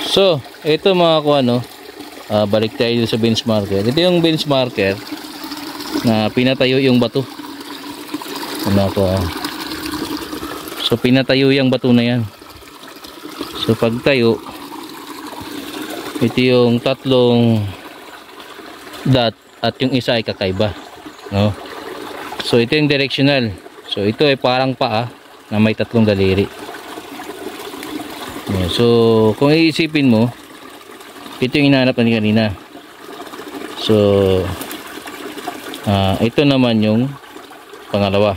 So, ito mga kuano, balik tayo sa benchmarker. Ito yung benchmarker na pinatayo yung bato. Ano ko? So, pinatayo yung bato na yan. So, pag tayo, ito yung tatlong dot at yung isa ay kakaiba, no? So, ito yung directional. So, ito ay parang paa na may tatlong daliri. So, kung iisipin mo, ito yung hinahanap natin kanina. So, ito naman yung pangalawa.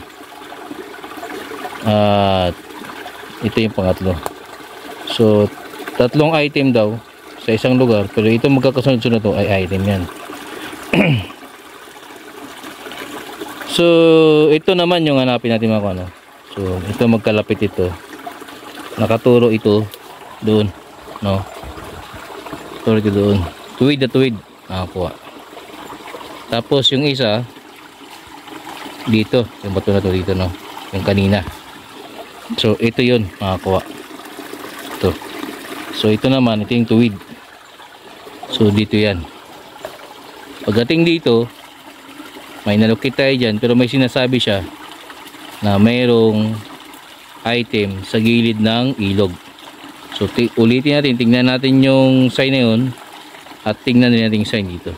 At ito yung pangatlo. So, tatlong item daw sa isang lugar, pero ito magkakasunod-sunod to ay item yan. So, ito naman yung hanapin natin mga ano. So, ito magkalapit ito. Nakaturo ito doon, no? Turo ito doon. Tuwid na tuwid. Nakakuha. Tapos yung isa dito, yung bato na to dito, no? Yung kanina. So, ito yun, nakakuha. Ito. So, ito naman, ito yung tuwid. So, dito yan. Pagdating dito, may nalukit tayo dyan, pero may sinasabi siya na mayroong item sa gilid ng ilog. So, ulitin natin, tingnan natin yung sign na yun at tingnan din natin yung sign dito.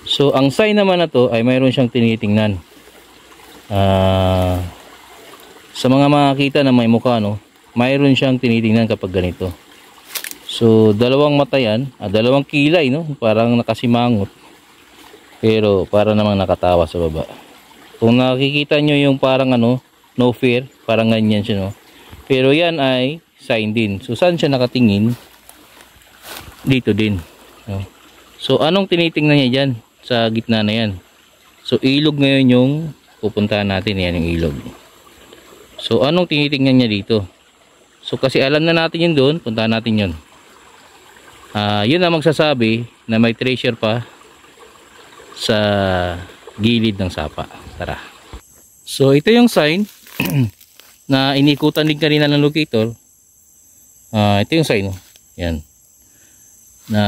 So, ang sign naman na to ay mayroon siyang tinitingnan. Sa mga makakita na may mukha, no, mayroon siyang tinitingnan kapag ganito. So, dalawang mata yan, dalawang kilay, no, parang nakasimangot. Pero para namang nakatawa sa baba. Kung nakikita nyo yung parang ano, no fear, parang ganyan siya, no. Pero yan ay sign din. So, saan siya nakatingin? Dito din, no? So, anong tinitingnan niya dyan sa gitna na yan? So, ilog ngayon yung pupuntahan natin. Yan yung ilog. So, anong tinitingnan niya dito? So, kasi alam na natin yun doon, puntahan natin yun. Yun ang magsasabi na may treasure pa sa gilid ng sapa. Tara. So, ito yung sign na inikutan din kanina ng locator. Ito yung sign, no? Yan. Na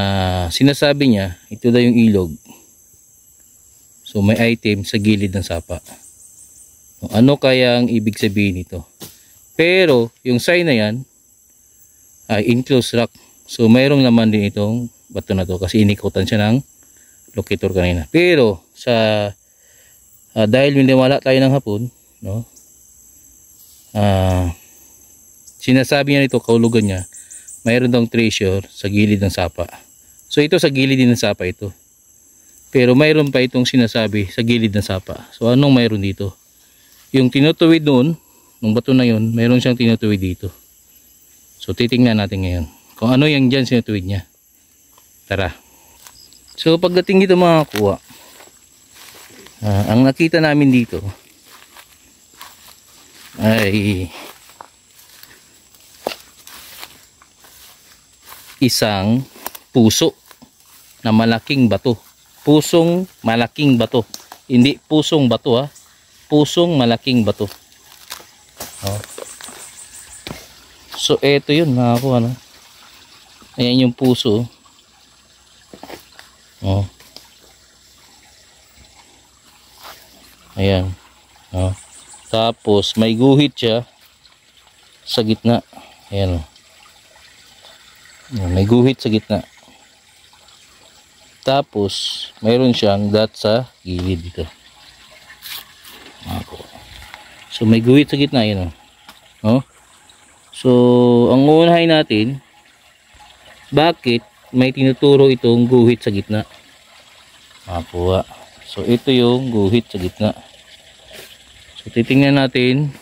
sinasabi niya, ito daw yung ilog. So, may item sa gilid ng sapa. Ano kaya ang ibig sabihin nito? Pero, yung sign na yan ay enclosed rock. So, mayroong naman din itong bato na to kasi inikutan siya ng locator kanina. Pero, dahil wala tayo ng hapon, no? Sinasabi niya nito, kaulugan niya, mayroon daw treasure sa gilid ng sapa. So, ito sa gilid din ng sapa ito. Pero mayroon pa itong sinasabi sa gilid ng sapa. So, anong mayroon dito? Yung tinutuwid noon, nung bato na yun, mayroon siyang tinutuwid dito. So, titingnan natin ngayon kung ano yung dyan sinutuwid niya. Tara. So, pagdating dito mga kuha, ang nakita namin dito ay isang puso na malaking bato. Pusong malaking bato. Hindi pusong bato, ha. Pusong malaking bato. Oh. So, eto yun mga kuha, no? Ayan yung puso. Oh. Ayan. Oh. Tapos may guhit siya sa gitna. Ayan. May guhit sa gitna. Tapos mayroon siyang dot sa gilid dito. So may guhit sa gitna, ayan. Oh. So ang uunahin natin, bakit may tinuturo itong guhit sa gitna? Makuha. So ito yung guhit sa gitna. So titingnan natin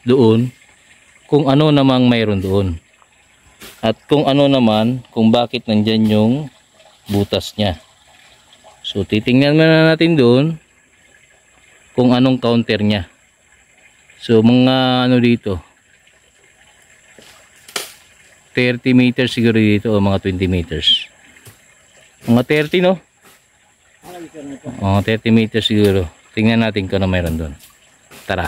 doon kung ano namang mayroon doon. At kung ano naman, kung bakit nandyan yung butas niya. So titingnan na natin doon kung anong counter niya. So mga ano dito, 30 meters siguro dito o mga 20 meters. Mga 30, no? Mga 30 meters siguro. Tingnan natin kung ano mayroon doon. Tara.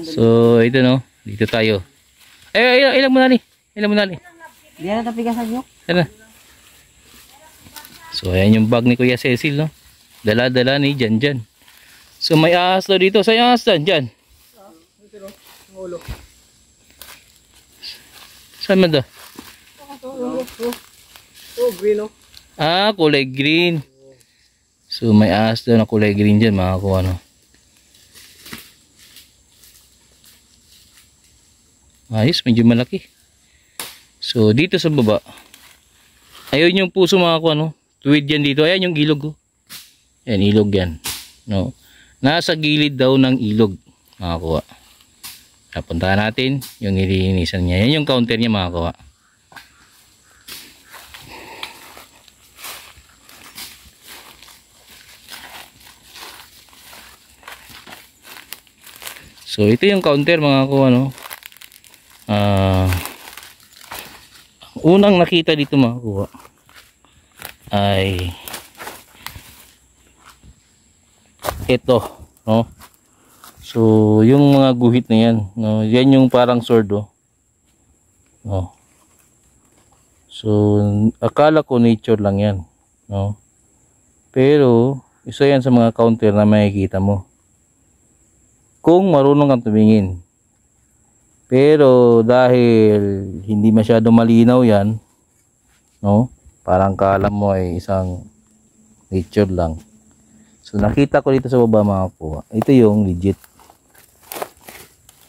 So ito, no, dito tayo. Ilang mo na ni? Ilang mo na ni? Di na tapigasan nyo. Ano? So ayan yung bag ni Kuya Cecil, no? Dala-dala ni Jan. So may ahas daw dito. Saan yung ahas Jan? Saan man daw? Green oh. Ah, kulay green. So may ahas daw na kulay green dyan, mga kuha, no? Ayos, medyo malaki. So dito sa baba, ayun yung puso, mga kuha, no? Tuwid yan dito. Ayan yung ilog, oh. Ayan, ilog yan, no? Nasa gilid daw ng ilog, mga kuha. Napuntahan natin yung nilinisan niya. Yan yung counter niya, mga kuha. So ito yung counter, mga kuha, no? Unang nakita dito, mga kuha, ay ito, no? So yung mga guhit na yan, no? Yan yung parang sword, oh. No? So akala ko nature lang yan, no? Pero isa yan sa mga counter na makikita mo kung marunong kang tumingin. Pero dahil hindi masyado malinaw yan, no? Parang kala mo ay isang nature lang. So nakita ko dito sa baba, mga kuha. Ito yung legit.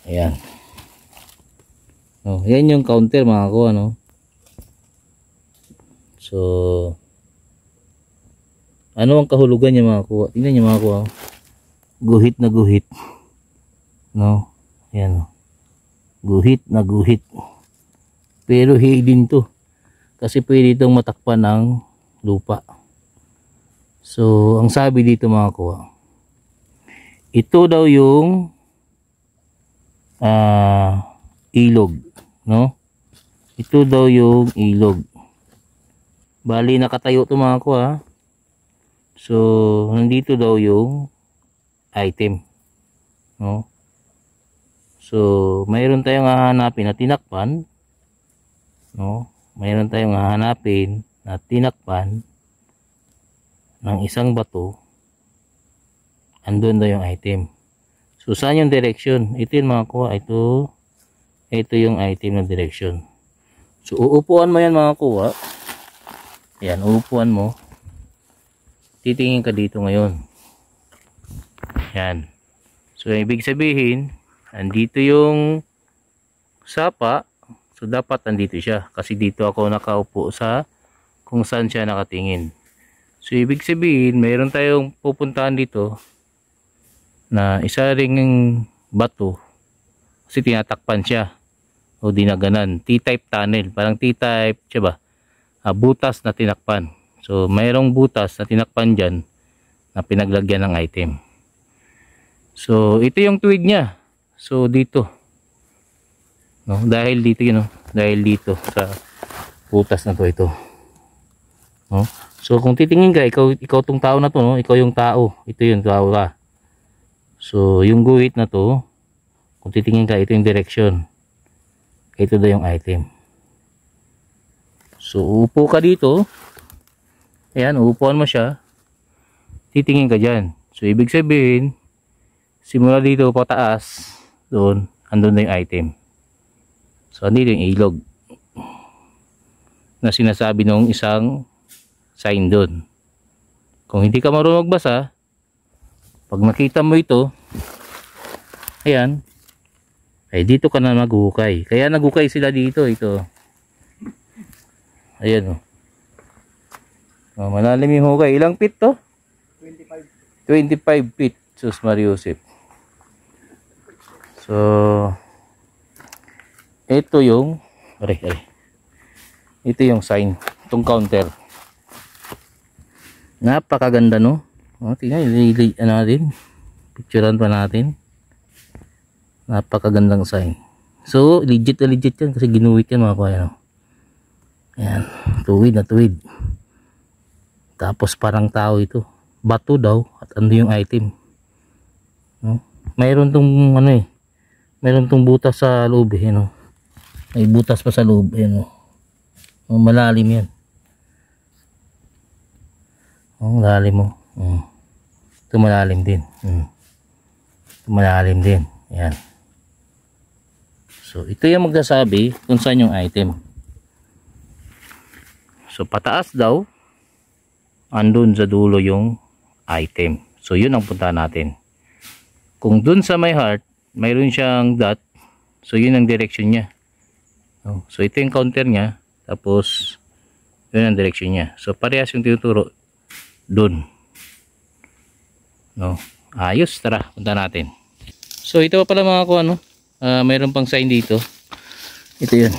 Ayan. No, yan yung counter, mga kuha, no? So ano ang kahulugan niya, mga kuha? Tingnan niyo, mga kuha. Guhit na guhit. No? Ayan, no? Guhit na guhit. Pero hidden to. Kasi pwede itong matakpan ng lupa. So ang sabi dito, mga kuha, ito daw yung ilog, no? Ito daw yung ilog. Bali nakatayo to, mga kuha. So nandito daw yung item, no? So mayroon tayong hahanapin na tinakpan, no? Mayroon tayong hahanapin na tinakpan ng isang bato. Andun daw yung item. So saan yung direction? Ito yung, mga kuha. Ito yung item na direction. So uupuan mo yan, mga kuha. Ayan, uupuan mo. Titingin ka dito ngayon. Ayan. So ibig sabihin, andito yung sapa. So dapat andito siya. Kasi dito ako nakaupo sa kung saan siya nakatingin. So ibig sabihin, mayroon tayong pupuntahan dito na isa ring bato. Kasi tinatakpan siya. O dinaganan. T-type tunnel. Parang T-type, siya ba? Butas na tinakpan. So mayroong butas na tinakpan dyan na pinaglagyan ng item. So ito yung tuwid niya. So dito, no, dahil dito yun, no? Dahil dito sa butas na to, ito, no? So kung titingin ka, ikaw tong tao na to, no? Ikaw yung tao, ito yung tao ka. So yung guhit na to, kung titingin ka, ito yung direction, ito daw yung item. So uupo ka dito. Ayan, uupuan mo siya, titingin ka dyan. So ibig sabihin, simula dito pataas, doon, andun na yung item. So andito yung ilog na sinasabi nung isang sign doon. Kung hindi ka marunong magbasa, pag nakita mo ito, ayan, ay dito ka na maghukay. Kaya naghukay sila dito, ito. Ayan, oh. Malalim yung hukay. Ilang feet to? 25 feet. Sus Mariusip. So ito yung ito yung sign, itong counter. Napakaganda, no? Tingnan, natin, picturean pa natin. Napakagandang sign. So legit na legit yan kasi ginuwit yan, mga kuya, no? Ayan, tuwid na tuwid. Tapos parang tao ito, bato daw, at ano yung item, no? Mayroon tong mayroon tong butas sa loob, no? May butas pa sa loob, no? Oh, malalim yan. Oh, malalim mo. Ito malalim din. Ito malalim din. Yan. So, ito yung magsasabi kung saan yung item. So, pataas daw, andun sa dulo yung item. So, yun ang punta natin. Kung dun sa may heart, mayroon siyang dot. So, yun ang direction niya. So, ito yung counter niya. Tapos, yun ang direction niya. So, parehas yung tinuturo dun. No? Ayos, tara, punta natin. So, ito pa pala mga ko, ano? Mayroon pang sign dito. Ito yun.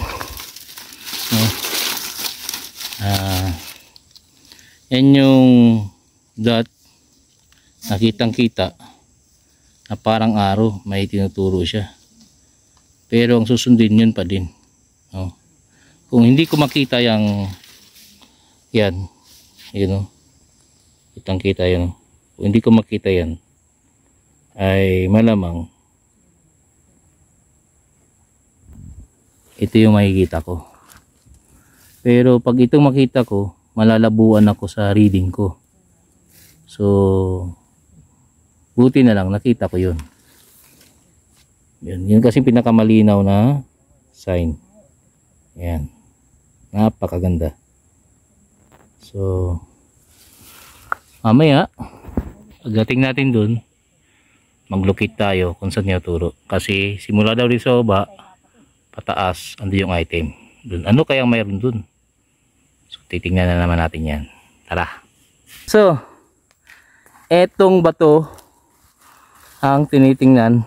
No? Yan yung dot. Nakitang kita na parang arrow. May tinuturo siya. Pero ang susundin yun pa din. No? Kung hindi ko makita yung yan. Yun o. Kitang kita yun. Kung hindi ko makita yan, ay malamang ito yung makikita ko. Pero pag ito makita ko, malalabuan ako sa reading ko. So, buti na lang nakita ko yun. Yun kasi pinakamalinaw na sign. Yan. Napakaganda. So, mamaya, pagdating natin dun, maglukit tayo kung saan niya turo. Kasi simula daw dito sa baba, pataas, ando yung item. Dun. Ano kayang mayroon dun? So, titingnan na naman natin yan. Tara. So, etong bato ang tinitingnan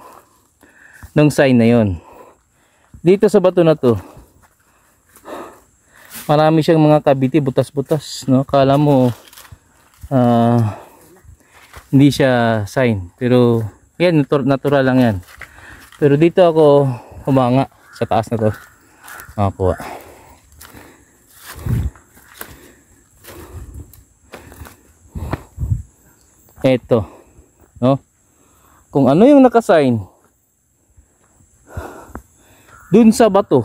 ng sign na yon. Dito sa bato na to, marami siyang mga kabiti, butas-butas. No? Kala mo, hindi siya sign. Pero, yan, natural lang yan. Pero dito ako humanga sa taas na to. Makakuha. Eto. No? Kung ano yung nakasign dun sa bato.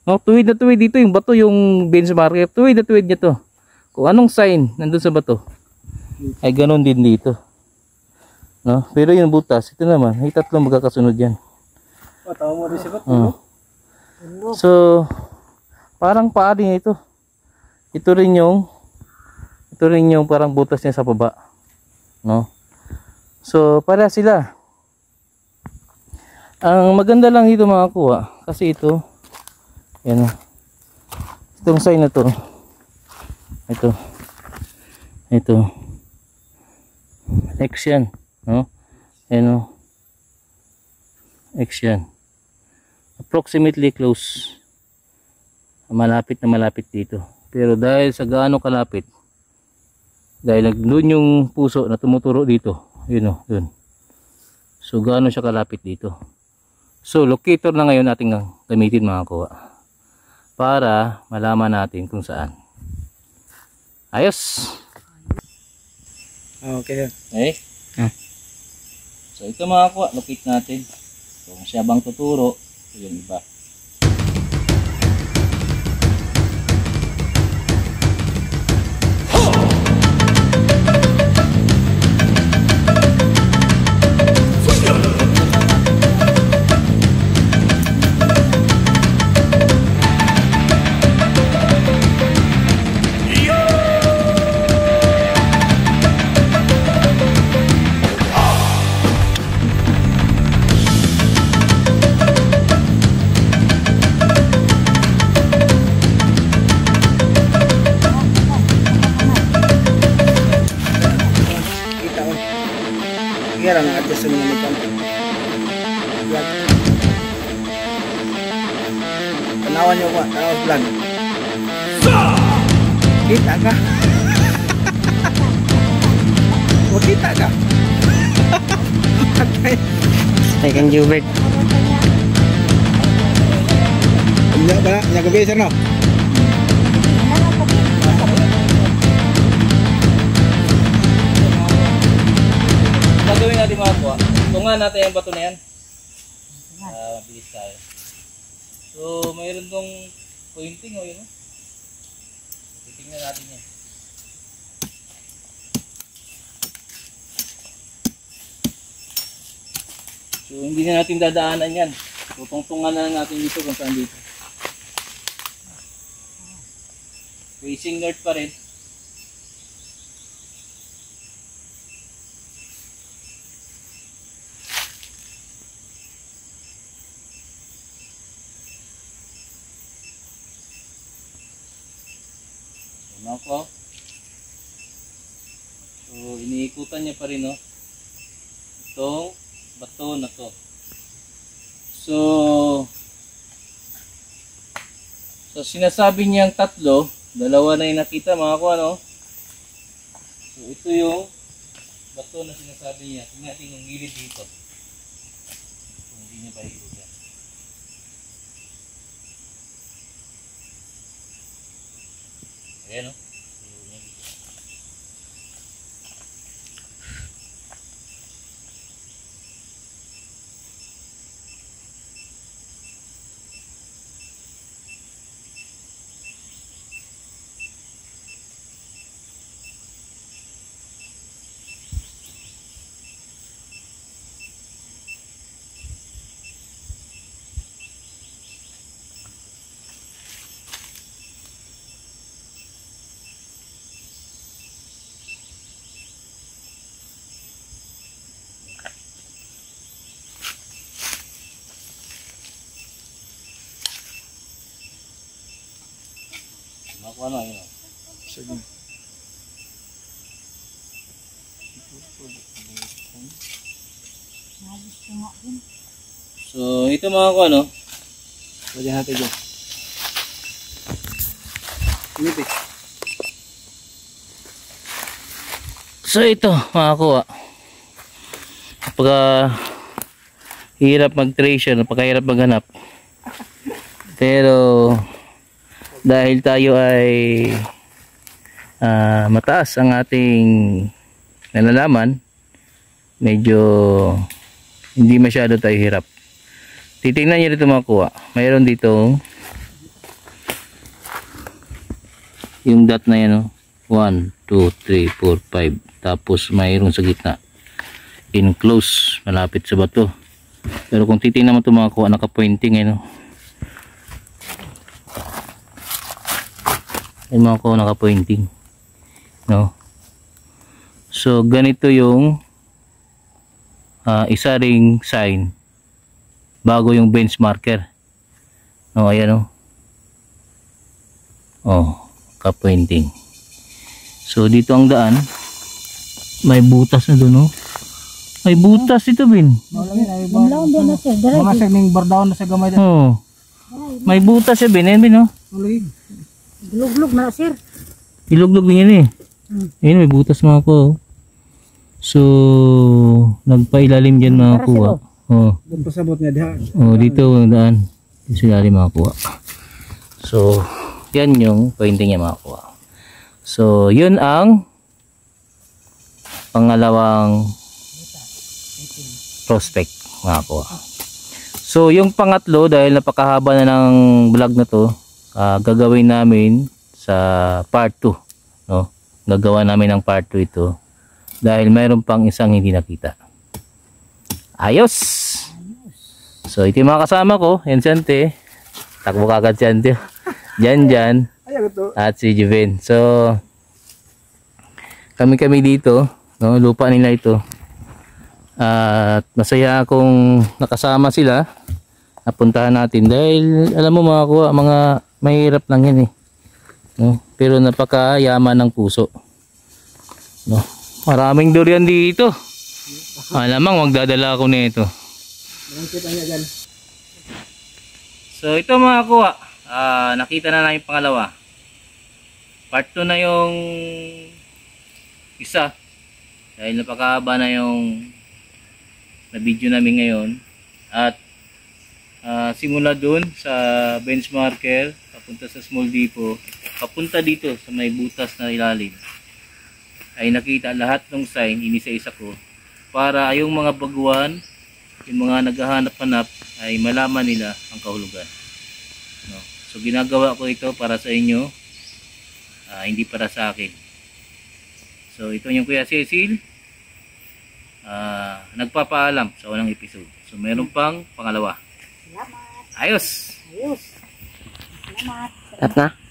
No? Tuwid na tuwid dito yung bato, yung benchmark. Tuwid na tuwid niya to. Kung anong sign nandun sa bato, ay ganun din dito. No? Pero yung butas, ito naman, ay tatlong magkakasunod yan. Tawa mo rin siya ba't? So, parang paa din ito. Ito rin yung parang butas niya sa baba. No? So, para sila. Ang maganda lang dito mga kuha, kasi ito, yan o. Itong sign na to. Ito. X yan. No? Yan o. X yan. Approximately close. Malapit na malapit dito. Pero dahil sa gaano kalapit, dahil doon yung puso na tumuturo dito, yun o, dun. So gaano siya kalapit dito. So locator na ngayon natin gamitin mga kuha, para malaman natin kung saan. Ayos. Okay. Okay. So ito mga kuha, locate natin. Kung siya bang tuturo, yung iba. Kaya lang adjust sa mga nito. Tanawan nyo ko, tanawan vlog. Kita ka. Kita ka. Second Jubert. Enggak ba? Yang gabi sir no? Gagawin natin mga kuha. Tungan natin yung bato na yan. Mabilis tayo. So mayroon tong pointing o yun. Titingnan natin yan. So hindi na natin dadaanan yan. Tutungtungan na lang natin dito kung saan dito. Facing north pa rin. Ako. So iniikutan niya pa rin, no, itong bato na to. So sinasabi niyang tatlo, dalawa na yung nakita mga ko, ano. So ito yung bato na sinasabi niya. Tingnan natin yung gilid dito. Kung hindi niya ba ihulog yan. Ayan, no. Ako ano, yun. Sige. So ito mga ko, ano. Lagyan natin dyan. Inipit. So ito mga kuha, kapag hirap mag-treasure, napakahirap maghanap, pero dahil tayo ay mataas ang ating nalalaman, medyo hindi masyado tayo hirap. Titingnan nyo dito mga kuha, mayroon dito yung dot na yan, oh. 1, 2, 3, 4, 5. Tapos mayroon sa gitna enclose malapit sa bato. Pero kung titingnan mo ito mga kuha, naka-pointing, no? Yung mga kuha naka-pointing, no? So ganito yung isa ring sign bago yung benchmarker, no? Ayan, ka-pointing. So dito ang daan, may butas na doon, may butas ito, Bin. Mga segming bardaon na sa gamay dyan. May butas siya, Bin. Ayan, Bin, Gulog-gulog na, sir. Iluglog din yan, eh. Ayan, may butas mga ko. So nagpailalim dyan mga kuha. Doon pasabot niya diha. Dito ang daan. Dito sa ilalim mga kuha. So yan yung pointing niya mga kuha. So yun ang pangalawang prospect mga kuha. So yung pangatlo, dahil napakahaba na ng vlog na to, gagawin namin sa part 2, no? Gagawa namin ng part 2 ito dahil mayroon pang isang hindi nakita. Ayos. So ito yung mga kasama ko, yan si Ante, takbo kagad si Ante, Jan at si Juven. So kami dito, no, lupa nila ito. At masaya akong nakasama sila, napuntahan natin dahil alam mo mga kuha, mga mahirap lang yan, eh, no? Pero napakayaman ng puso, no? Maraming durian dito. Alamang magdadala ako nito. So ito mga kuha, nakita na namin pangalawa. Part 2 na yung isa dahil napakahaba na yung na video namin ngayon. At simula dun sa benchmarker papunta sa small depot, papunta dito sa may butas na ilalim, ay nakita lahat ng sign, inisa-isa ko, para yung mga baguhan, yung mga naghahanap-hanap, ay malaman nila ang kahulugan, no? So ginagawa ko ito para sa inyo, hindi para sa akin. So ito yung Kuya Cecil, nagpapaalam sa unang episode. So meron pang pangalawa. Salamat. Ayos! Ayos. Salamat. Tap na.